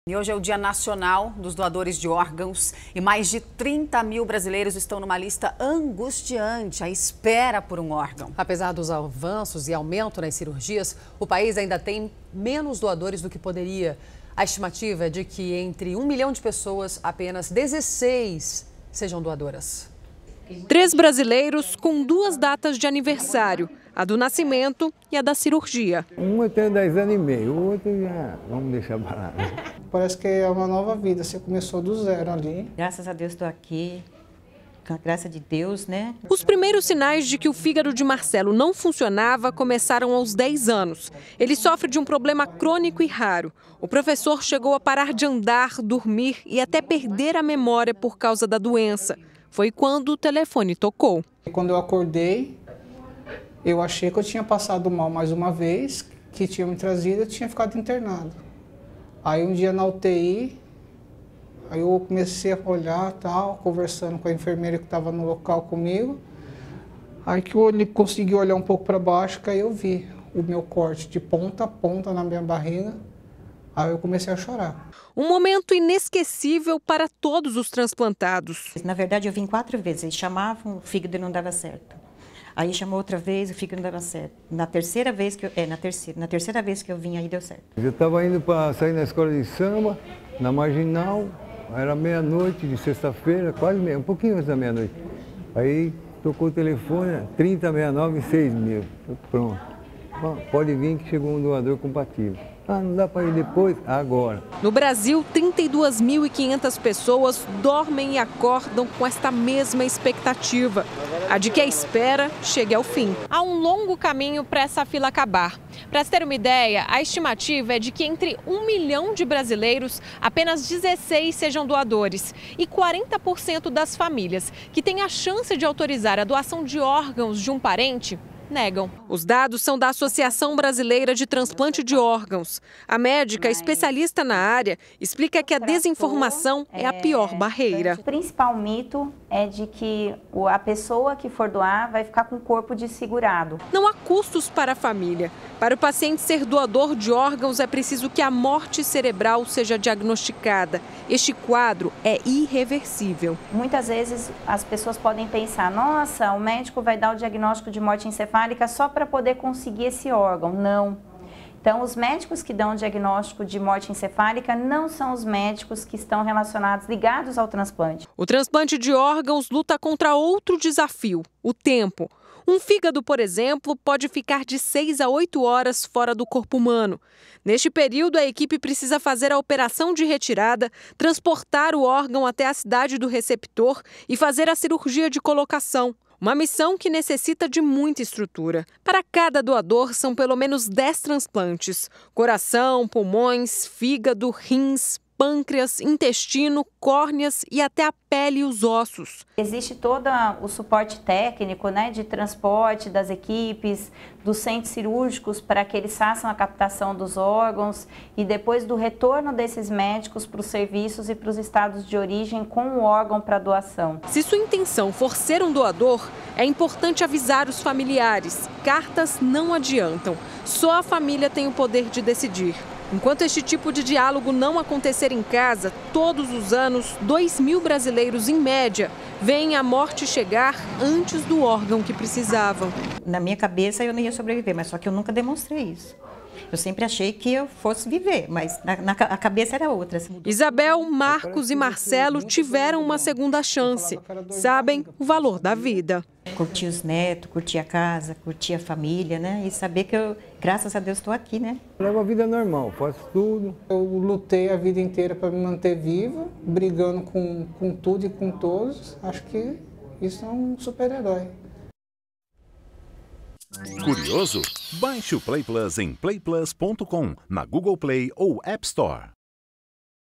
E hoje é o Dia Nacional dos Doadores de Órgãos e mais de 30 mil brasileiros estão numa lista angustiante, à espera por um órgão. Apesar dos avanços e aumento nas cirurgias, o país ainda tem menos doadores do que poderia. A estimativa é de que entre 1 milhão de pessoas, apenas 16 sejam doadoras. 3 brasileiros com 2 datas de aniversário, a do nascimento e a da cirurgia. Um tem 10 anos e meio, o outro já vamos deixar barato. Parece que é uma nova vida, você começou do zero ali. Graças a Deus estou aqui, com a graça de Deus, né? Os primeiros sinais de que o fígado de Marcelo não funcionava começaram aos 10 anos. Ele sofre de um problema crônico e raro. O professor chegou a parar de andar, dormir e até perder a memória por causa da doença. Foi quando o telefone tocou. Quando eu acordei, eu achei que eu tinha passado mal mais uma vez, que tinha me trazido e tinha ficado internado. Aí um dia na UTI, aí eu comecei a olhar, tal, conversando com a enfermeira que estava no local comigo. Aí que eu consegui olhar um pouco para baixo, que aí eu vi o meu corte de ponta a ponta na minha barriga. Aí eu comecei a chorar. Um momento inesquecível para todos os transplantados. Na verdade, eu vim 4 vezes. Eles chamavam, o fígado não dava certo. Aí chamou outra vez, o fígado não dava certo. Na terceira vez que eu vim, aí deu certo. Eu estava indo para sair na escola de samba, na Marginal, era meia-noite de sexta-feira, quase um pouquinho antes da meia-noite. Aí tocou o telefone, 3069 6.000. Pronto. Bom, pode vir que chegou um doador compatível. Ah, não dá para ir depois? Agora. No Brasil, 32.500 pessoas dormem e acordam com esta mesma expectativa, a de que a espera chegue ao fim. Há um longo caminho para essa fila acabar. Para se ter uma ideia, a estimativa é de que entre 1 milhão de brasileiros, apenas 16 sejam doadores. E 40% das famílias que têm a chance de autorizar a doação de órgãos de um parente negam. Os dados são da Associação Brasileira de Transplante de Órgãos. A médica, especialista na área, explica que a desinformação é a pior barreira. O principal mito é de que a pessoa que for doar vai ficar com o corpo desfigurado. Não há custos para a família. Para o paciente ser doador de órgãos, é preciso que a morte cerebral seja diagnosticada. Este quadro é irreversível. Muitas vezes as pessoas podem pensar, nossa, o médico vai dar o diagnóstico de morte encefálica só para poder conseguir esse órgão. Não. Então, os médicos que dão o diagnóstico de morte encefálica não são os médicos que estão relacionados, ligados ao transplante. O transplante de órgãos luta contra outro desafio, o tempo. Um fígado, por exemplo, pode ficar de 6 a 8 horas fora do corpo humano. Neste período, a equipe precisa fazer a operação de retirada, transportar o órgão até a cidade do receptor e fazer a cirurgia de colocação. Uma missão que necessita de muita estrutura. Para cada doador, são pelo menos 10 transplantes. Coração, pulmões, fígado, rins, pâncreas, intestino, córneas e até a pele e os ossos. Existe todo o suporte técnico, né, de transporte das equipes, dos centros cirúrgicos para que eles façam a captação dos órgãos e depois do retorno desses médicos para os serviços e para os estados de origem com o órgão para doação. Se sua intenção for ser um doador, é importante avisar os familiares. Cartas não adiantam. Só a família tem o poder de decidir. Enquanto este tipo de diálogo não acontecer em casa, todos os anos, 2.000 brasileiros, em média, veem a morte chegar antes do órgão que precisavam. Na minha cabeça eu não ia sobreviver, mas só que eu nunca demonstrei isso. Eu sempre achei que eu fosse viver, mas a cabeça era outra. Isabel, Marcos e Marcelo tiveram uma segunda chance. Sabem o valor da vida. Curtir os netos, curtir a casa, curtir a família, né? E saber que eu, graças a Deus, estou aqui, né? Levo a vida normal, faço tudo. Eu lutei a vida inteira para me manter vivo, brigando com tudo e com todos. Acho que isso é um super-herói. Curioso? Baixe o Play Plus em playplus.com, na Google Play ou App Store.